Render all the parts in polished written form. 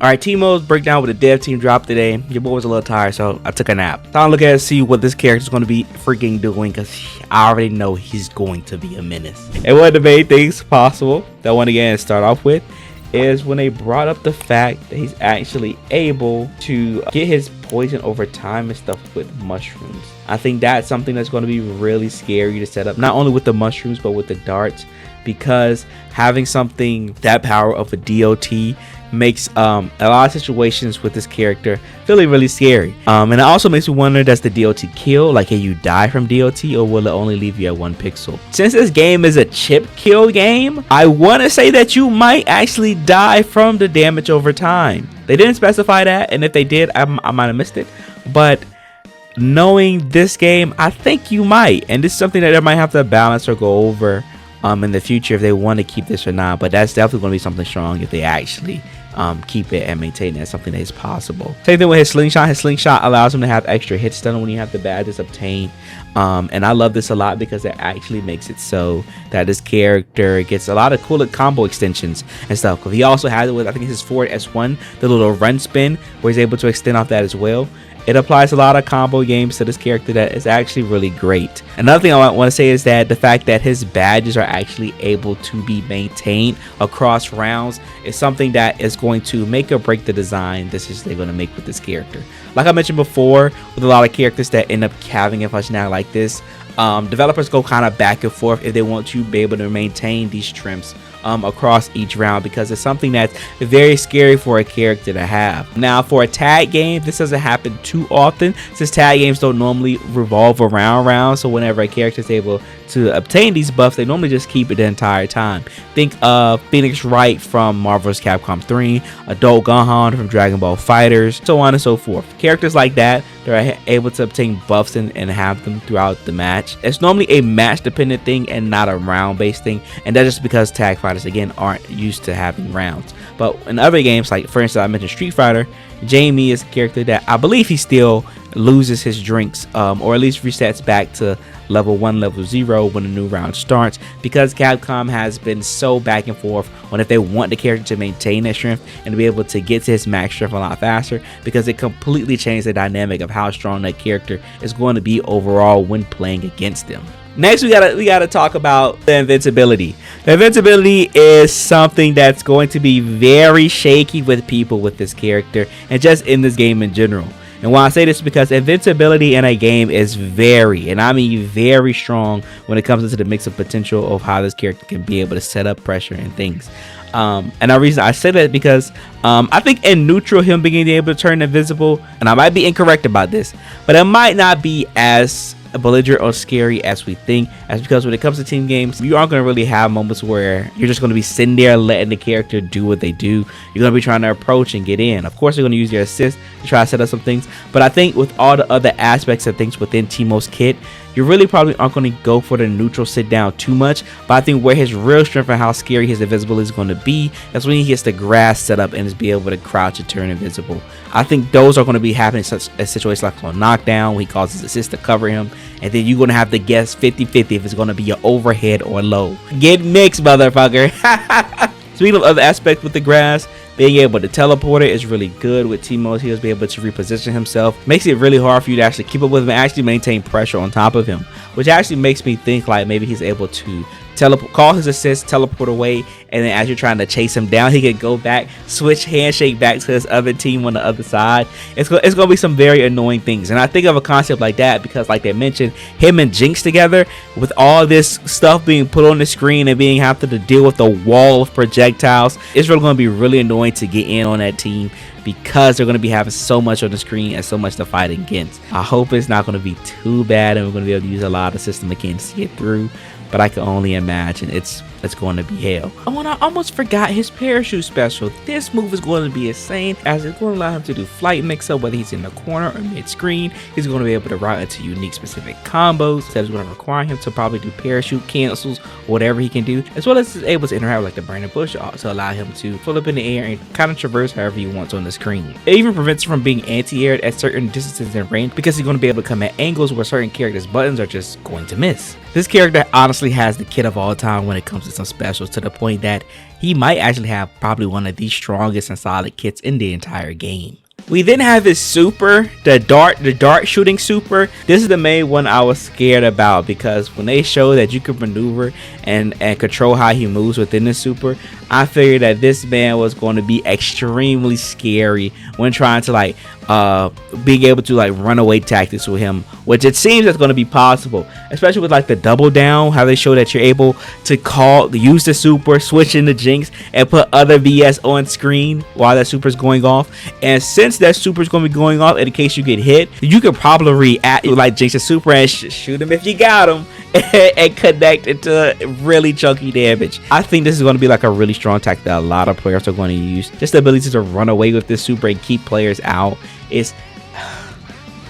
Alright, Teemo's breakdown with the dev team dropped today. Your boy was a little tired, so I took a nap. Time to look at it and see what this character is going to be freaking doing, because I already know he's going to be a menace. And one of the main things possible that I want to get and start off with is when they brought up the fact that he's actually able to get his poison over time and stuff with mushrooms. I think that's something that's going to be really scary to set up, not only with the mushrooms but with the darts, because having something that power of a DOT makes a lot of situations with this character really scary. And it also makes me wonder, does the DOT kill? Like, can you die from DOT, or will it only leave you at 1 pixel? Since this game is a chip kill game, I want to say that you might actually die from the damage over time. They didn't specify that, and if they did, I might have missed it. But knowing this game, I think you might, and this is something that they might have to balance or go over in the future if they want to keep this or not. But that's definitely going to be something strong if they actually keep it and maintain it as something that is possible. Same thing with his slingshot. His slingshot allows him to have extra hit stun when you have the badges obtained, and I love this a lot because it actually makes it so that this character gets a lot of cool combo extensions and stuff. Because he also has it with, I think it's his forward S1, the little run spin, where he's able to extend off that as well. It applies a lot of combo games to this character that is actually really great. Another thing I want to say is that the fact that his badges are actually able to be maintained across rounds is something that is going to make or break the design decisions they're going to make with this character. Like I mentioned before, with a lot of characters that end up having a functionality like this, developers go kind of back and forth if they want to be able to maintain these trims across each round, because it's something that's very scary for a character to have. Now, for a tag game, this doesn't happen too often, since tag games don't normally revolve around rounds. So whenever a character is able to obtain these buffs, they normally just keep it the entire time. Think of Phoenix Wright from Marvel vs. Capcom 3, Adult Gohan from Dragon Ball FighterZ, so on and so forth. Characters like that, they're able to obtain buffs and have them throughout the match. It's normally a match dependent thing and not a round based thing, and that's just because tag fighters again aren't used to having rounds. But in other games, like for instance I mentioned Street Fighter, Jamie is a character that I believe he still loses his drinks, or at least resets back to level 1, level 0 when a new round starts, because Capcom has been so back and forth on if they want the character to maintain that strength and to be able to get to his max strength a lot faster, because it completely changed the dynamic of how strong that character is going to be overall when playing against them. Next, we gotta talk about the invincibility. The invincibility is something that's going to be very shaky with people with this character and just in this game in general. And why I say this is because invincibility in a game is very, and I mean very strong when it comes into the mix of potential of how this character can be able to set up pressure and things. And the reason I say that because I think in neutral, him being able to turn invisible, and I might be incorrect about this, but it might not be as belligerent or scary as we think, as because when it comes to team games, you aren't going to really have moments where you're just going to be sitting there letting the character do what they do. You're going to be trying to approach and get in. Of course, you're going to use your assist to try to set up some things, but I think with all the other aspects of things within Teemo's kit, you really probably aren't going to go for the neutral sit down too much. But I think where his real strength and how scary his invisibility is going to be, that's when he gets the grass set up and is be able to crouch and turn invisible. I think those are going to be happening in such a situation like on knockdown, when he calls his assist to cover him, and then you're going to have to guess 50-50 if it's going to be your overhead or low. Get mixed, motherfucker. Speaking of other aspects with the grass, being able to teleport it is really good with Teemo. He'll be able to reposition himself. Makes it really hard for you to actually keep up with him and actually maintain pressure on top of him, which actually makes me think like maybe he's able to teleport, call his assist, teleport away, and then as you're trying to chase him down, he can go back, switch handshake back to his other team on the other side. It's going to be some very annoying things, and I think of a concept like that because, like they mentioned, him and Jinx together with all this stuff being put on the screen and being having to deal with the wall of projectiles, it's really going to be really annoying to get in on that team, because they're going to be having so much on the screen and so much to fight against. I hope it's not going to be too bad and we're going to be able to use a lot of system mechanics to get through, but I can only imagine it's going to be hell. Oh, and I almost forgot his parachute special. This move is going to be insane, as it's going to allow him to do flight mix-up, whether he's in the corner or mid-screen. He's going to be able to route into unique specific combos that is going to require him to probably do parachute cancels, whatever he can do, as well as is able to interact with like the burning bush to allow him to pull up in the air and kind of traverse however he wants on the screen. It even prevents him from being anti-aired at certain distances and range, because he's going to be able to come at angles where certain characters' buttons are just going to miss. This character honestly has the kit of all time when it comes to some specials, to the point that he might actually have probably one of the strongest and solid kits in the entire game. We then have his super, the dart shooting super. This is the main one I was scared about, because when they show that you can maneuver and control how he moves within the super, I figured that this man was going to be extremely scary when trying to like being able to like runaway tactics with him, which it seems that's going to be possible, especially with like the double down, how they show that you're able to use the super, switch into Jinx, and put other VS on screen while that super is going off. And since that super is going to be going off, in case you get hit, you could probably react like Jinx's super and shoot him if you got him and connect into really chunky damage. I think this is going to be like a really strong tactic that a lot of players are going to use. Just the ability to run away with this super and keep players out. Is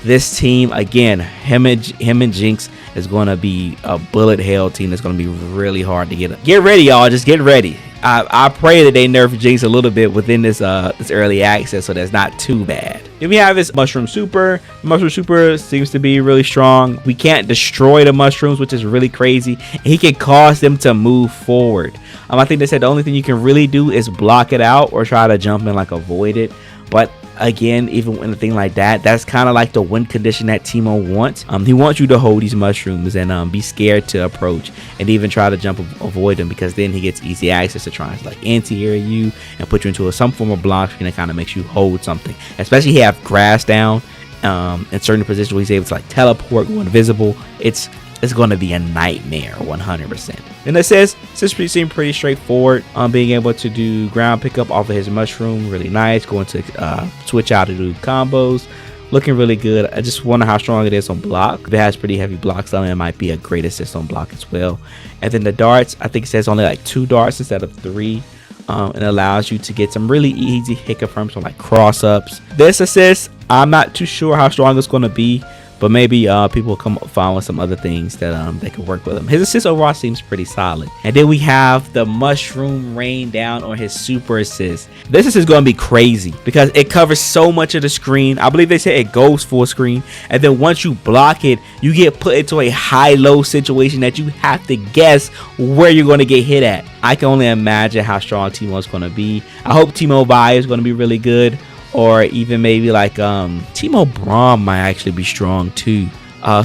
this team again, him and Jinx is going to be a bullet hell team that's going to be really hard to get ready, y'all. Just get ready. I pray that they nerf Jinx a little bit within this early access, so that's not too bad. Then we have this mushroom super. Mushroom super seems to be really strong. We can't destroy the mushrooms, which is really crazy, and he can cause them to move forward. I think they said the only thing you can really do is block it out or try to jump and like avoid it. But again, even with a thing like that, that's kind of like the win condition that Teemo wants. He wants you to hold these mushrooms and be scared to approach and even try to jump avoid them, because then he gets easy access to try to like anti-air you and put you into some form of block screen that kind of makes you hold something. Especially he have grass down in certain positions where he's able to like teleport, go invisible. It's going to be a nightmare 100%. And it says seems pretty straightforward on being able to do ground pickup off of his mushroom. Really nice. Going to switch out to do combos. Looking really good. I just wonder how strong it is on block. If it has pretty heavy blocks on it, it might be a great assist on block as well. And then the darts, I think it says only like 2 darts instead of 3. And allows you to get some really easy hit confirms on like cross ups. This assist, I'm not too sure how strong it's going to be, but maybe people come find with some other things that they can work with him. His assist overall seems pretty solid. And then we have the mushroom rain down on his super assist. This assist is going to be crazy because it covers so much of the screen. I believe they said it goes full screen, and then once you block it, you get put into a high-low situation that you have to guess where you're going to get hit at. I can only imagine how strong Teemo is going to be. I hope Teemo Vi is going to be really good. Or even maybe like Teemo Braum might actually be strong too.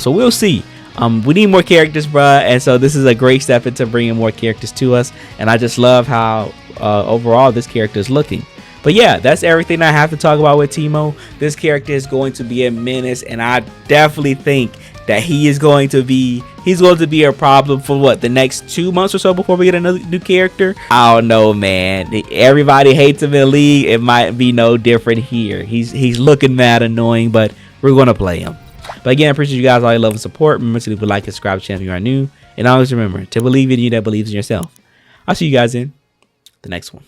So we'll see. We need more characters, bruh. And so this is a great step into bringing more characters to us. And I just love how overall this character is looking. But yeah, that's everything I have to talk about with Teemo. This character is going to be a menace, and I definitely think that he's going to be a problem for what, the next 2 months or so before we get another new character. I don't know, man. Everybody hates him in the league. It might be no different here. He's looking mad annoying, but we're gonna play him. But again, I appreciate you guys all your love and support. Remember to leave a like and subscribe to the channel if you are new, and always remember to believe in you that believes in yourself. I'll see you guys in the next one.